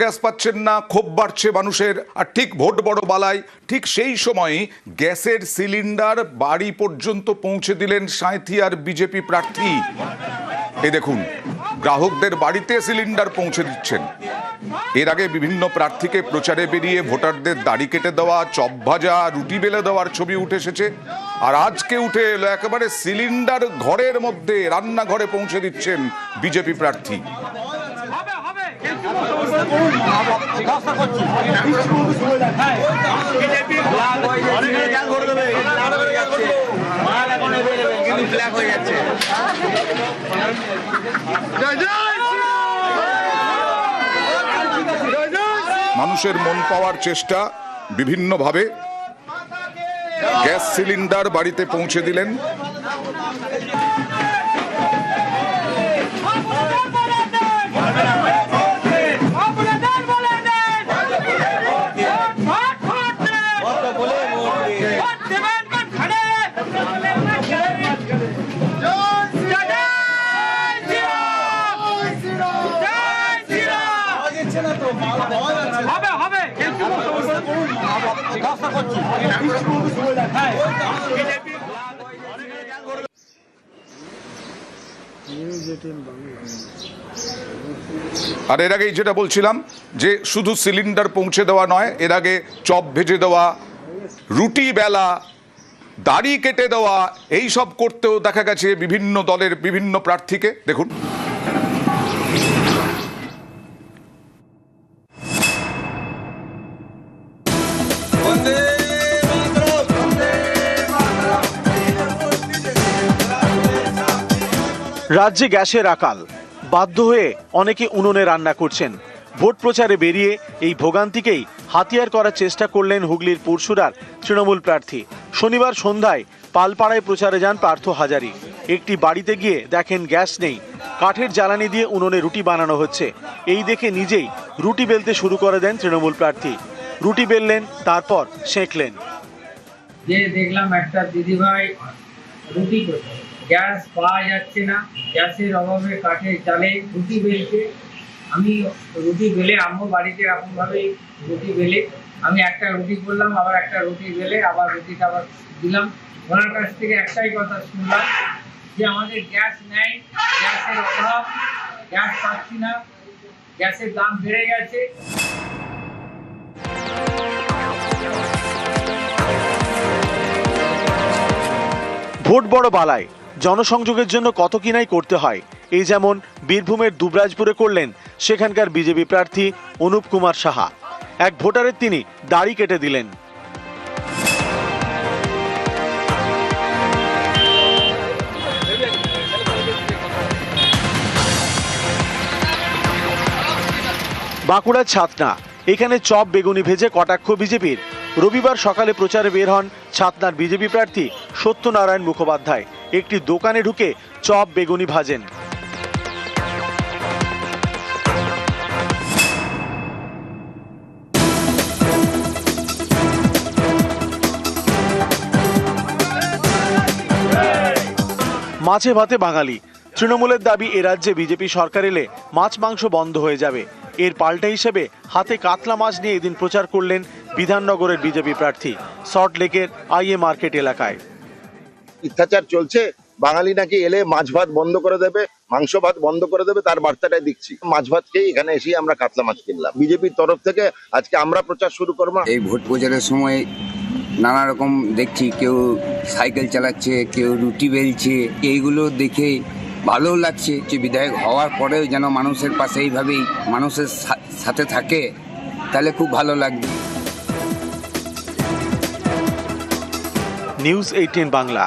Gas পাচ্ছেন না, ক্ষোভ বাড়ছে মানুষের। আর ঠিক ভোট বড় বালাই, ঠিক সেই সময় গ্যাসের সিলিন্ডার বাড়ি পর্যন্ত পৌঁছে দিলেন সাঁইথিয়ার বিজেপি প্রার্থী। এই দেখুন, গ্রাহকদের বাড়িতে সিলিন্ডার পৌঁছে দিচ্ছেন। এর আগে বিভিন্ন প্রার্থীকে প্রচারে বেরিয়ে ভোটারদের দাড়ি কেটে দেওয়া, চপ ভাজা, রুটি বেলে দেওয়ার ছবি উঠে এসেছে। আর আজকে উঠে এলো একেবারে সিলিন্ডার ঘরের মধ্যে, রান্নাঘরে পৌঁছে দিচ্ছেন বিজেপি প্রার্থী। মানুষের মন পাওয়ার চেষ্টা বিভিন্নভাবে। গ্যাস সিলিন্ডার বাড়িতে পৌঁছে দিলেন। আর এর আগেই যেটা বলছিলাম যে শুধু সিলিন্ডার পৌঁছে দেওয়া নয়, এর আগে চপ ভেজে দেওয়া, রুটি বেলা, দাড়ি কেটে দেওয়া, এই সব করতেও দেখা গেছে বিভিন্ন দলের বিভিন্ন প্রার্থীকে। দেখুন, রাজ্যে গ্যাসের আকাল, বাধ্য হয়ে অনেকে উনুনে রান্না করছেন। ভোট প্রচারে বেরিয়ে এই ভোগান্তিকেই হাতিয়ার করার চেষ্টা করলেন হুগলির পুরসুরার তৃণমূল প্রার্থী। শনিবার সন্ধ্যায় পালপাড়ায় প্রচারে যান পার্থ হাজারি। একটি বাড়িতে গিয়ে দেখেন গ্যাস নেই, কাঠের জ্বালানি দিয়ে উনুনে রুটি বানানো হচ্ছে। এই দেখে নিজেই রুটি বেলতে শুরু করে দেন তৃণমূল প্রার্থী। রুটি বেললেন, তারপর সেঁকলেন। দেখলাম একটা দিদিভাই রুটি করছে, গ্যাস পাওয়া যাচ্ছে না, গ্যাসের অভাবে কাঠের জালে রুটি বেলছে। আমি রুটি বেলে, আম্মু বাড়িতে এরকমভাবে রুটি বেলে আমি একটা রুটি করলাম, আবার একটা রুটি বেলে আবার রুটিটা আবার দিলাম। ওনার কাছ থেকে একটাই কথা শুনলাম যে আমাদের গ্যাস নেই, গ্যাসের অভাব, গ্যাস পাচ্ছি না, গ্যাসের দাম বেড়ে গেছে। ভোট বড় বালায়, জনসংযোগের জন্য কত কি নাই করতে হয়। এই যেমন বীরভূমের দুবরাজপুরে করলেন সেখানকার বিজেপি প্রার্থী অনুপ কুমার সাহা। এক ভোটারের তিনি দাড়ি কেটে দিলেন। বাঁকুড়ার ছাতনা, এখানে চপ বেগুনি ভেজে কটাক্ষ বিজেপির। রবিবার সকালে প্রচারে বের হন ছাতনার বিজেপি প্রার্থী সত্যনারায়ণ মুখোপাধ্যায়। একটি দোকানে ঢুকে চপ বেগুনি ভাজেন। মাছে ভাতে বাঙালি। তৃণমূলের দাবি এ রাজ্যে বিজেপি সরকার এলে মাছ মাংস বন্ধ হয়ে যাবে। এর পাল্টা হিসেবে হাতে কাতলা মাছ নিয়ে এদিন প্রচার করলেন বিধাননগরের বিজেপি প্রার্থী সল্টলেকের আইএ মার্কেট এলাকায়। মিথ্যাচার চলছে, বাঙালি নাকি এলে মাছ ভাত বন্ধ করে দেবে, মাংস ভাত বন্ধ করে দেবে, তার বার্তাটাই দিচ্ছি। মাছ ভাত খেয়ে এখানে এসে আমরা কাতলা মাছ কিনলাম। বিজেপির তরফ থেকে আজকে আমরা প্রচার শুরু করবো। এই ভোট প্রচারের সময় নানা রকম দেখছি, কেউ সাইকেল চালাচ্ছে, কেউ রুটি বেলছে। এইগুলো দেখে ভালো লাগছে যে বিধায়ক হওয়ার পরেও যেন মানুষের পাশে এইভাবেই মানুষের সাথে থাকে, তাহলে খুব ভালো লাগবে। নিউজ 18 বাংলা।